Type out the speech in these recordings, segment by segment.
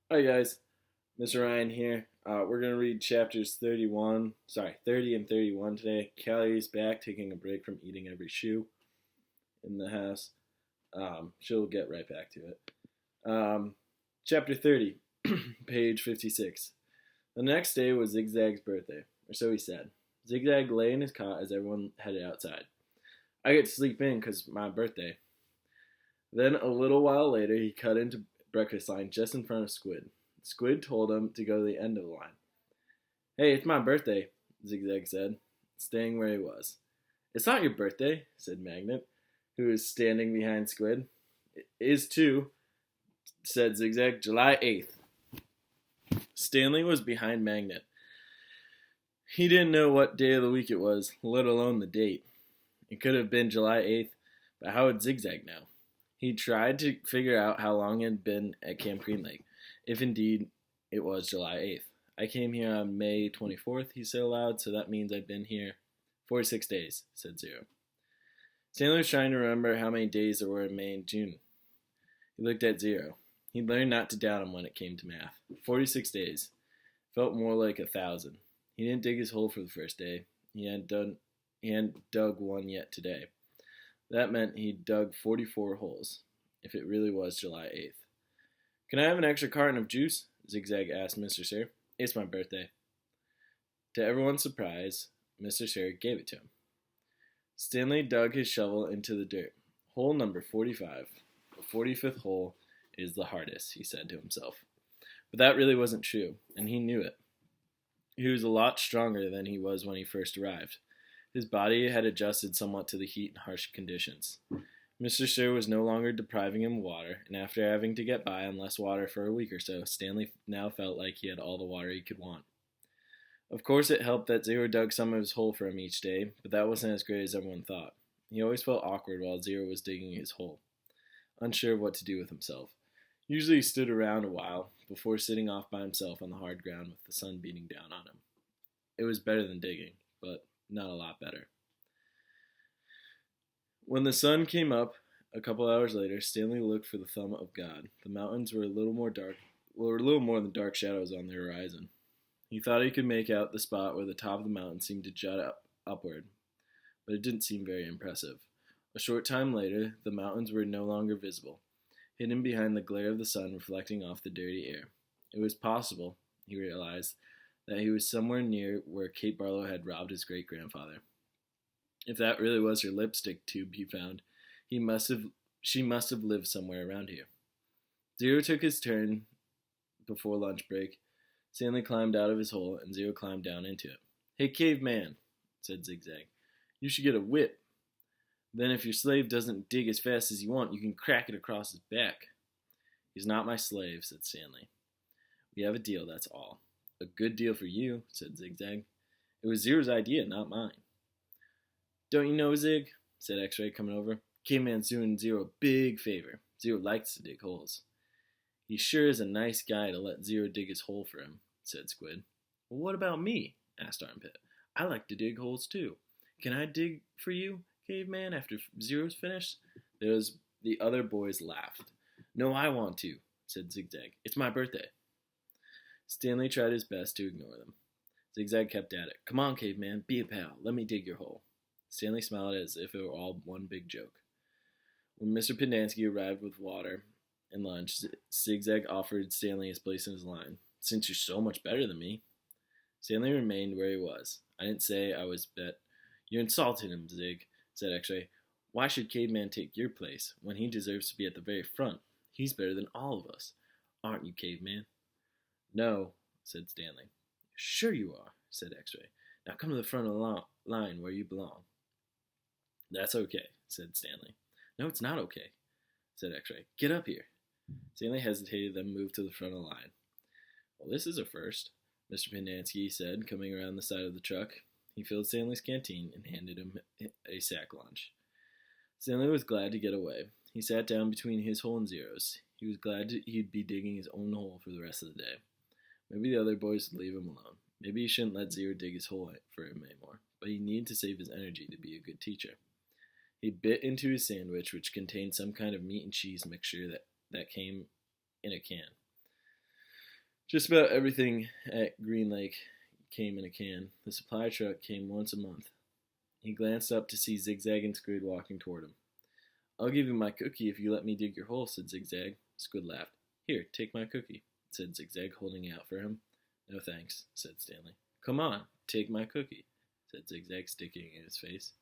Hi guys, Mr. Ryan here. We're gonna read chapters 30 and 31 today. Callie's back, taking a break from eating every shoe in the house. She'll get right back to it. Um, Chapter 30, page 56. The next day was Zigzag's birthday, or so he said. Zigzag lay in his cot as everyone headed outside. I get to sleep in 'cause my birthday. Then a little while later, he cut into breakfast line just in front of Squid. Squid told him to go to the end of the line. Hey, it's my birthday, Zigzag said, staying where he was. It's not your birthday, said Magnet, who was standing behind Squid. It is too, said Zigzag. July 8th. Stanley was behind Magnet. He didn't know what day of the week it was, let alone the date. It could have been July 8th, but how would Zigzag know? He tried to figure out how long it had been at Camp Green Lake, if indeed it was July 8th. I came here on May 24th, he said aloud, so that means I've been here 46 days, said Zero. Stanley was trying to remember how many days there were in May and June. He looked at Zero. He'd learned not to doubt him when it came to math. 46 days. Felt more like 1,000. He didn't dig his hole for the first day. He hadn't dug one yet today. That meant he dug 44 holes, if it really was July 8th. Can I have an extra carton of juice? Zigzag asked Mr. Sir. It's my birthday. To everyone's surprise, Mr. Sir gave it to him. Stanley dug his shovel into the dirt. Hole number 45. The 45th hole is the hardest, he said to himself. But that really wasn't true, and he knew it. He was a lot stronger than he was when he first arrived. His body had adjusted somewhat to the heat and harsh conditions. Mr. Sir was no longer depriving him of water, and after having to get by on less water for a week or so, Stanley now felt like he had all the water he could want. Of course, it helped that Zero dug some of his hole for him each day, but that wasn't as great as everyone thought. He always felt awkward while Zero was digging his hole, unsure of what to do with himself. Usually he stood around a while before sitting off by himself on the hard ground with the sun beating down on him. It was better than digging, but not a lot better. When the sun came up a couple hours later, Stanley looked for the thumb of God. The mountains were a little more than dark shadows on the horizon. He thought he could make out the spot where the top of the mountain seemed to jut upward, but it didn't seem very impressive. A short time later, the mountains were no longer visible, hidden behind the glare of the sun reflecting off the dirty air. It was possible, he realized, that he was somewhere near where Kate Barlow had robbed his great-grandfather. If that really was her lipstick tube he found, she must have lived somewhere around here. Zero took his turn before lunch break. Stanley climbed out of his hole, and Zero climbed down into it. Hey, caveman, said Zigzag, you should get a whip. Then if your slave doesn't dig as fast as you want, you can crack it across his back. He's not my slave, said Stanley. We have a deal, that's all. A good deal for you, said Zigzag. It was Zero's idea, not mine. Don't you know, Zig, said X-Ray, coming over. Caveman's doing Zero a big favor. Zero likes to dig holes. He sure is a nice guy to let Zero dig his hole for him, said Squid. Well, what about me? Asked Armpit. I like to dig holes too. Can I dig for you, Caveman, after Zero's finished? The other boys laughed. No, I want to, said Zigzag. It's my birthday. Stanley tried his best to ignore them. Zigzag kept at it. Come on, Caveman, be a pal. Let me dig your hole. Stanley smiled as if it were all one big joke. When Mr. Pendanski arrived with water and lunch, Zigzag offered Stanley his place in his line. Since you're so much better than me. Stanley remained where he was. I didn't say I was bet. You insulted him, Zig, said X-Ray. Why should Caveman take your place when he deserves to be at the very front? He's better than all of us. Aren't you, Caveman? No, said Stanley. Sure you are, said X-Ray. Now come to the front of the line where you belong. That's okay, said Stanley. No, it's not okay, said X-Ray. Get up here. Stanley hesitated, then moved to the front of the line. Well, this is a first, Mr. Pendanski said, coming around the side of the truck. He filled Stanley's canteen and handed him a sack lunch. Stanley was glad to get away. He sat down between his hole and Zero's. He was glad he'd be digging his own hole for the rest of the day. Maybe the other boys would leave him alone. Maybe he shouldn't let Zero dig his hole for him anymore, but he needed to save his energy to be a good teacher. He bit into his sandwich, which contained some kind of meat and cheese mixture that came in a can. Just about everything at Green Lake came in a can. The supply truck came once a month. He glanced up to see Zigzag and Squid walking toward him. I'll give you my cookie if you let me dig your hole, said Zigzag. Squid laughed. Here, take my cookie, said Zigzag, holding it out for him. No thanks, said Stanley. Come on, take my cookie, said Zigzag, sticking it in his face.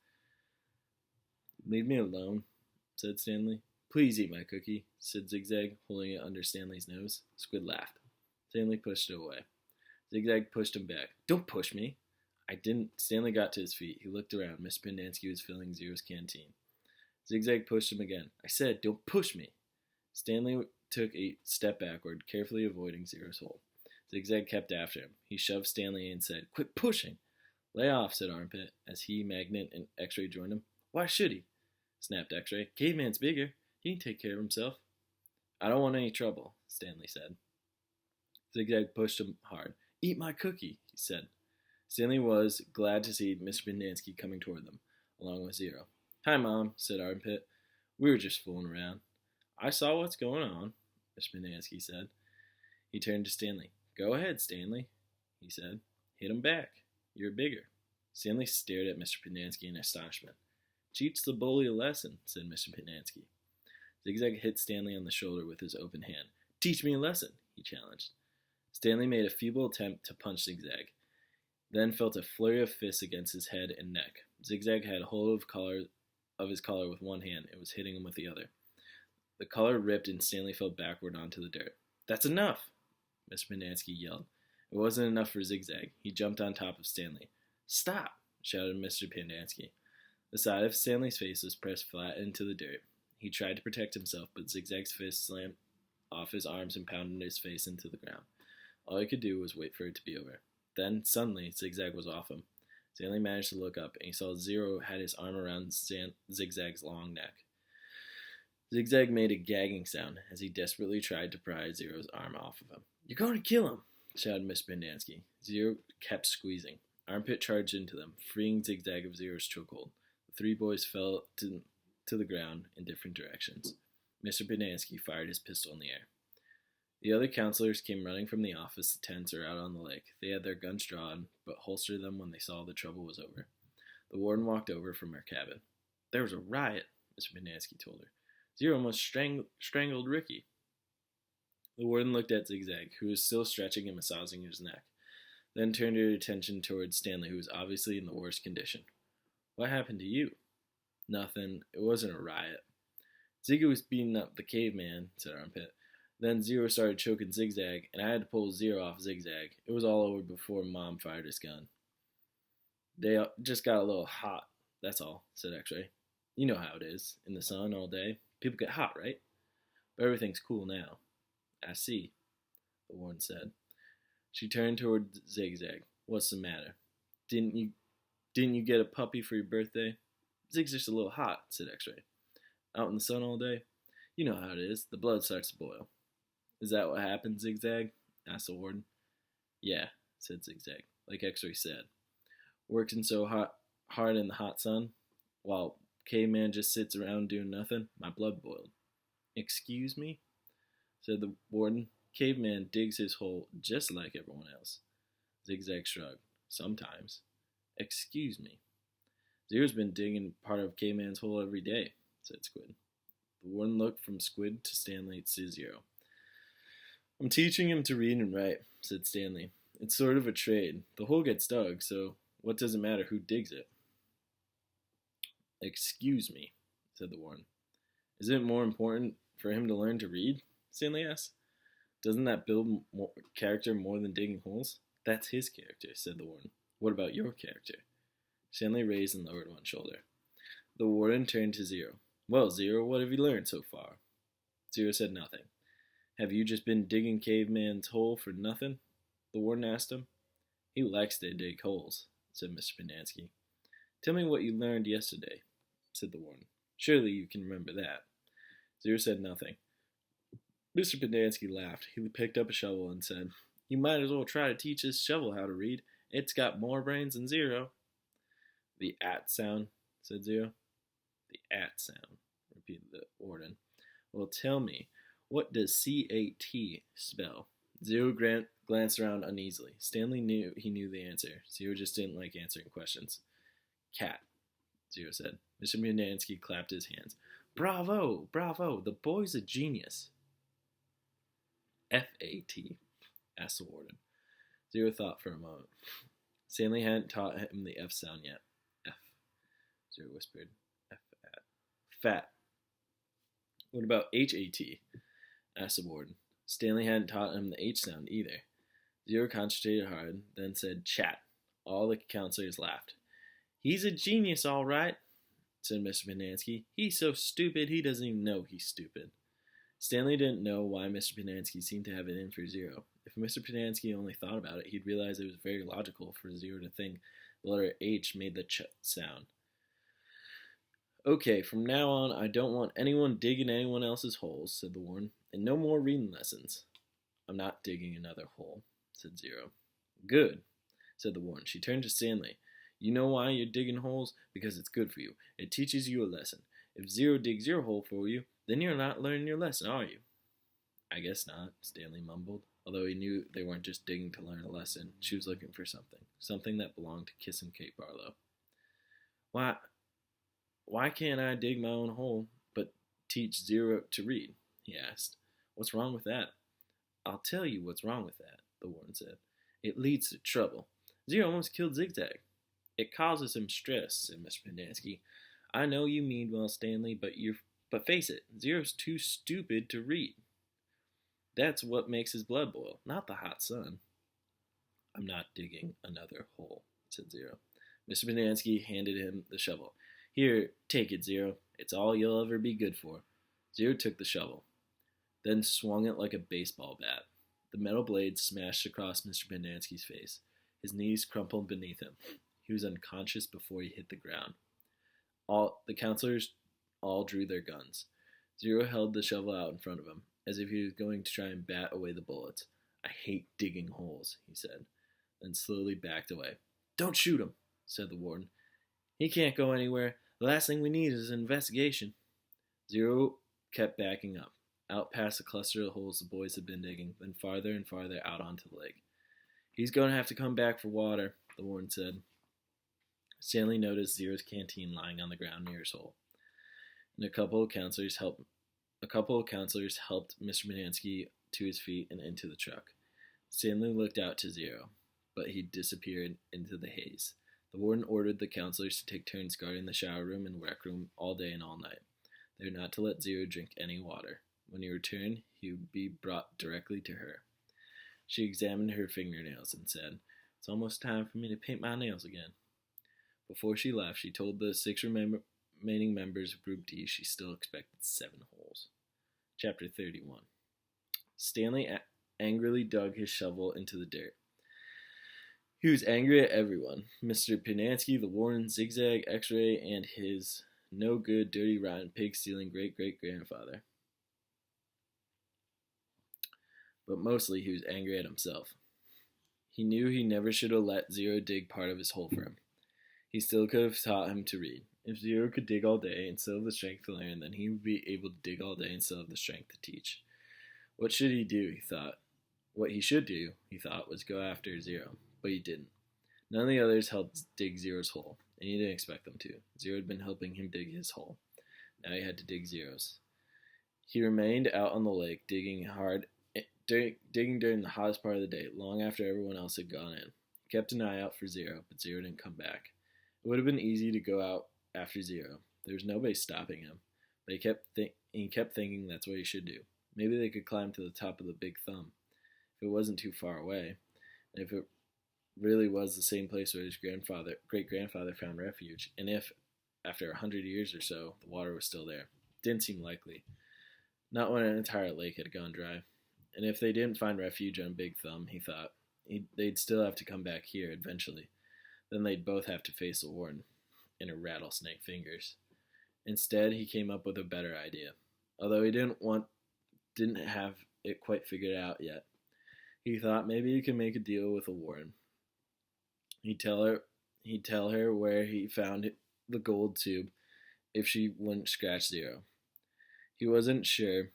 Leave me alone, said Stanley. Please eat my cookie, said Zigzag, holding it under Stanley's nose. Squid laughed. Stanley pushed it away. Zigzag pushed him back. Don't push me. I didn't. Stanley got to his feet. He looked around. Mr. Pendanski was filling Zero's canteen. Zigzag pushed him again. I said, don't push me. Stanley took a step backward, carefully avoiding Zero's hole. Zigzag kept after him. He shoved Stanley and said, Quit pushing. Lay off, said Armpit, as he, Magnet, and X-Ray joined him. Why should he? Snapped X-Ray. Caveman's bigger. He can take care of himself. I don't want any trouble, Stanley said. Zigzag pushed him hard. Eat my cookie, he said. Stanley was glad to see Mr. Pendanski coming toward them, along with Zero. Hi, Mom, said Armpit. We were just fooling around. I saw what's going on, Mr. Pendanski said. He turned to Stanley. Go ahead, Stanley, he said. Hit him back. You're bigger. Stanley stared at Mr. Pendanski in astonishment. Teach the bully a lesson, said Mr. Pendanski. Zigzag hit Stanley on the shoulder with his open hand. Teach me a lesson, he challenged. Stanley made a feeble attempt to punch Zigzag, then felt a flurry of fists against his head and neck. Zigzag had hold of his collar with one hand and was hitting him with the other. The collar ripped and Stanley fell backward onto the dirt. That's enough, Mr. Pendanski yelled. It wasn't enough for Zigzag. He jumped on top of Stanley. Stop, shouted Mr. Pendanski. The side of Stanley's face was pressed flat into the dirt. He tried to protect himself, but Zigzag's fist slammed off his arms and pounded his face into the ground. All he could do was wait for it to be over. Then, suddenly, Zigzag was off him. Stanley managed to look up, and he saw Zero had his arm around Zigzag's long neck. Zigzag made a gagging sound as he desperately tried to pry Zero's arm off of him. You're going to kill him, shouted Miss Pendanski. Zero kept squeezing. Armpit charged into them, freeing Zigzag of Zero's chokehold. The three boys fell to the ground in different directions. Mr. Pendanski fired his pistol in the air. The other counselors came running from the office to tents or out on the lake. They had their guns drawn, but holstered them when they saw the trouble was over. The warden walked over from her cabin. There was a riot, Mr. Pendanski told her. Zero almost strangled Ricky. The warden looked at Zigzag, who was still stretching and massaging his neck, then turned her attention towards Stanley, who was obviously in the worst condition. What happened to you? Nothing. It wasn't a riot. Ziggy was beating up the caveman, said Armpit. Then Zero started choking Zigzag, and I had to pull Zero off Zigzag. It was all over before Mom fired his gun. They just got a little hot, that's all, said X-Ray. You know how it is, in the sun all day. People get hot, right? But everything's cool now. I see, the warden said. She turned toward Zigzag. What's the matter? Didn't you get a puppy for your birthday? Zigzag's a little hot, said X-Ray. Out in the sun all day? You know how it is. The blood starts to boil. Is that what happened, Zigzag? Asked the warden. Yeah, said Zigzag, like X-Ray said. Working so hard in the hot sun, while Caveman just sits around doing nothing, my blood boiled. Excuse me? Said the warden. Caveman digs his hole just like everyone else. Zigzag shrugged. Sometimes. Excuse me. Zero's been digging part of Caveman's hole every day, said Squid. The warden looked from Squid to Stanley to Zero. I'm teaching him to read and write, said Stanley. It's sort of a trade. The hole gets dug, so what does it matter who digs it? Excuse me, said the warden. Isn't it more important for him to learn to read? Stanley asked. Doesn't that build character more than digging holes? That's his character, said the warden. What about your character? Stanley raised and lowered one shoulder. The warden turned to Zero. Well, Zero, what have you learned so far? Zero said nothing. Have you just been digging Caveman's hole for nothing? The warden asked him. He likes to dig holes, said Mr. Pendanski. Tell me what you learned yesterday, said the warden. Surely you can remember that. Zero said nothing. Mr. Pendanski laughed. He picked up a shovel and said, You might as well try to teach this shovel how to read. It's got more brains than Zero. The at sound, said Zero. The at sound, repeated the warden. Well, tell me, what does C-A-T spell? Zero glanced around uneasily. Stanley knew he knew the answer. Zero just didn't like answering questions. Cat, Zero said. Mr. Pendanski clapped his hands. Bravo! Bravo! The boy's a genius. F-A-T, asked the warden. Zero thought for a moment. Stanley hadn't taught him the F sound yet. F, Zero whispered. F-at. Fat. What about H-A-T? Asked the warden. Stanley hadn't taught him the H sound either. Zero concentrated hard, then said chat. All the counselors laughed. He's a genius, all right, said Mr. Pendanski. He's so stupid he doesn't even know he's stupid. Stanley didn't know why Mr. Pendanski seemed to have it in for Zero. If Mr. Pendanski only thought about it, he'd realize it was very logical for Zero to think the letter H made the ch sound. Okay, from now on, I don't want anyone digging anyone else's holes, said the warden, and no more reading lessons. I'm not digging another hole, said Zero. Good, said the warden. She turned to Stanley. You know why you're digging holes? Because it's good for you. It teaches you a lesson. If Zero digs your hole for you, then you're not learning your lesson, are you? I guess not, Stanley mumbled. Although he knew they weren't just digging to learn a lesson, she was looking for something that belonged to Kiss and Kate Barlow. Why can't I dig my own hole, but teach Zero to read? He asked. What's wrong with that? I'll tell you what's wrong with that, the warden said. It leads to trouble. Zero almost killed Zigzag. It causes him stress, said Mr. Pendanski. I know you mean well, Stanley, but face it, Zero's too stupid to read. That's what makes his blood boil, not the hot sun. I'm not digging another hole, said Zero. Mr. Pendanski handed him the shovel. Here, take it, Zero. It's all you'll ever be good for. Zero took the shovel, then swung it like a baseball bat. The metal blade smashed across Mr. Pendanski's face. His knees crumpled beneath him. He was unconscious before he hit the ground. The counselors all drew their guns. Zero held the shovel out in front of him, as if he was going to try and bat away the bullets. I hate digging holes, he said, then slowly backed away. Don't shoot him, said the warden. He can't go anywhere. The last thing we need is an investigation. Zero kept backing up, out past the cluster of holes the boys had been digging, then farther and farther out onto the lake. He's going to have to come back for water, the warden said. Stanley noticed Zero's canteen lying on the ground near his hole, and a couple of counselors helped Mr. Pendanski to his feet and into the truck. Stanley looked out to Zero, but he disappeared into the haze. The warden ordered the counselors to take turns guarding the shower room and rec room all day and all night. They were not to let Zero drink any water. When he returned, he would be brought directly to her. She examined her fingernails and said, It's almost time for me to paint my nails again. Before she left, she told the 6 remaining members of Group D she still expected 7 holes. Chapter 31. Stanley angrily dug his shovel into the dirt. He was angry at everyone. Mr. Pendanski, the warden, Zigzag, X-Ray, and his no-good, dirty, rotten, pig-stealing great-great-grandfather. But mostly he was angry at himself. He knew he never should have let Zero dig part of his hole for him. He still could have taught him to read. If Zero could dig all day and still have the strength to learn, then he would be able to dig all day and still have the strength to teach. What should he do, he thought. What he should do, he thought, was go after Zero, but he didn't. None of the others helped dig Zero's hole, and he didn't expect them to. Zero had been helping him dig his hole. Now he had to dig Zero's. He remained out on the lake, digging during the hottest part of the day, long after everyone else had gone in. He kept an eye out for Zero, but Zero didn't come back. It would have been easy to go out after Zero. There was nobody stopping him, but he kept thinking that's what he should do. Maybe they could climb to the top of the Big Thumb, if it wasn't too far away, and if it really was the same place where his great-grandfather found refuge, and if, after 100 years or so, the water was still there. Didn't seem likely. Not when an entire lake had gone dry. And if they didn't find refuge on Big Thumb, he thought, they'd still have to come back here eventually. Then they'd both have to face the warden and her rattlesnake fingers. Instead, he came up with a better idea. Although he didn't have it quite figured out yet. He thought maybe he could make a deal with the warden. He'd tell her where he found the gold tube if she wouldn't scratch Zero. He wasn't sure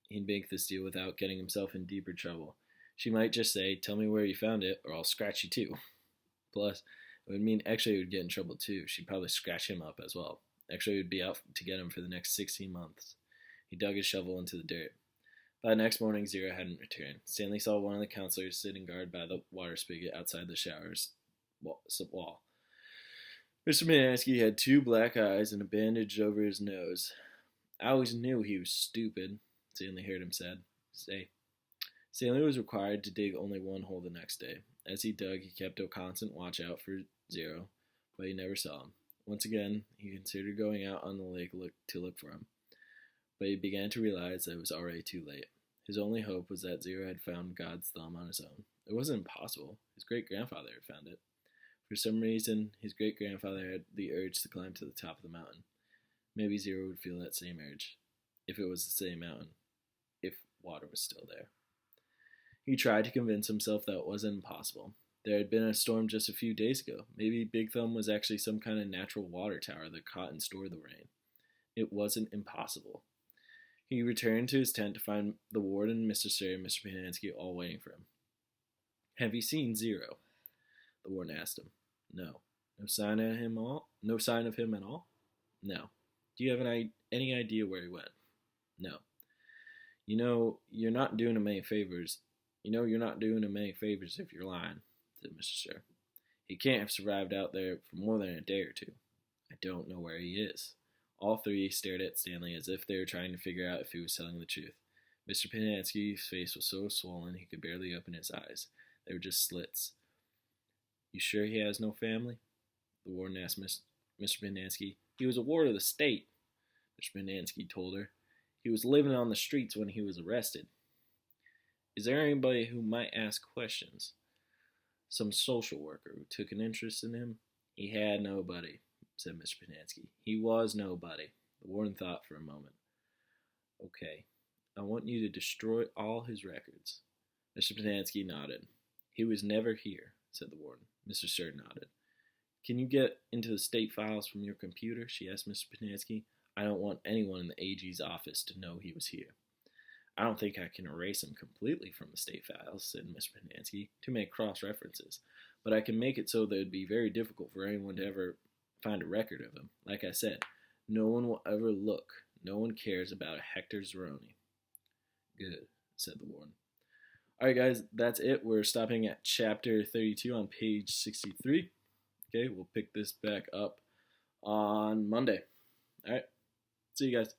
he'd make this deal without getting himself in deeper trouble. She might just say, "Tell me where you found it, or I'll scratch you too." Plus, it would mean X-Ray would get in trouble too. She'd probably scratch him up as well. X-Ray would be out to get him for the next 16 months. He dug his shovel into the dirt. By the next morning, Zero hadn't returned. Stanley saw one of the counselors sitting guard by the water spigot outside the shower's wall. Mr. Manansky had 2 black eyes and a bandage over his nose. "I always knew he was stupid," Stanley heard him say. Stanley was required to dig only one hole the next day. As he dug, he kept a constant watch out for Zero, but he never saw him. Once again, he considered going out on the lake to look for him, but he began to realize that it was already too late. His only hope was that Zero had found God's thumb on his own. It wasn't impossible. His great-grandfather had found it. For some reason, his great-grandfather had the urge to climb to the top of the mountain. Maybe Zero would feel that same urge, if it was the same mountain, if water was still there. He tried to convince himself that it wasn't impossible. There had been a storm just a few days ago. Maybe Big Thumb was actually some kind of natural water tower that caught and stored the rain. It wasn't impossible. He returned to his tent to find the warden, Mr. Sir, and Mr. Panansky all waiting for him. "Have you seen Zero?" the warden asked him. "No. No sign of him at all?" "No." "Do you have any idea where he went?" "No." You're not doing him any favors. You're not doing him any favors if you're lying," said Mr. Sir. "He can't have survived out there for more than a day or two." "I don't know where he is." All 3 stared at Stanley as if they were trying to figure out if he was telling the truth. Mr. Panansky's face was so swollen he could barely open his eyes. They were just slits. "You sure he has no family?" the warden asked Mr. Panansky. "He was a ward of the state," Mr. Panansky told her. "He was living on the streets when he was arrested." "Is there anybody who might ask questions? Some social worker who took an interest in him?" "He had nobody," said Mr. Panansky. "He was nobody." The warden thought for a moment. "Okay, I want you to destroy all his records." Mr. Panansky nodded. "He was never here," said the warden. Mr. Sir nodded. "Can you get into the state files from your computer?" she asked Mr. Panansky. "I don't want anyone in the AG's office to know he was here." "I don't think I can erase him completely from the state files," said Mr. Panansky, "to make cross-references, but I can make it so that it would be very difficult for anyone to ever find a record of him. Like I said, no one will ever look. No one cares about a Hector Zeroni." "Good," said the warden. Alright guys, that's it. We're stopping at chapter 32 on page 63. Okay, we'll pick this back up on Monday. Alright, see you guys.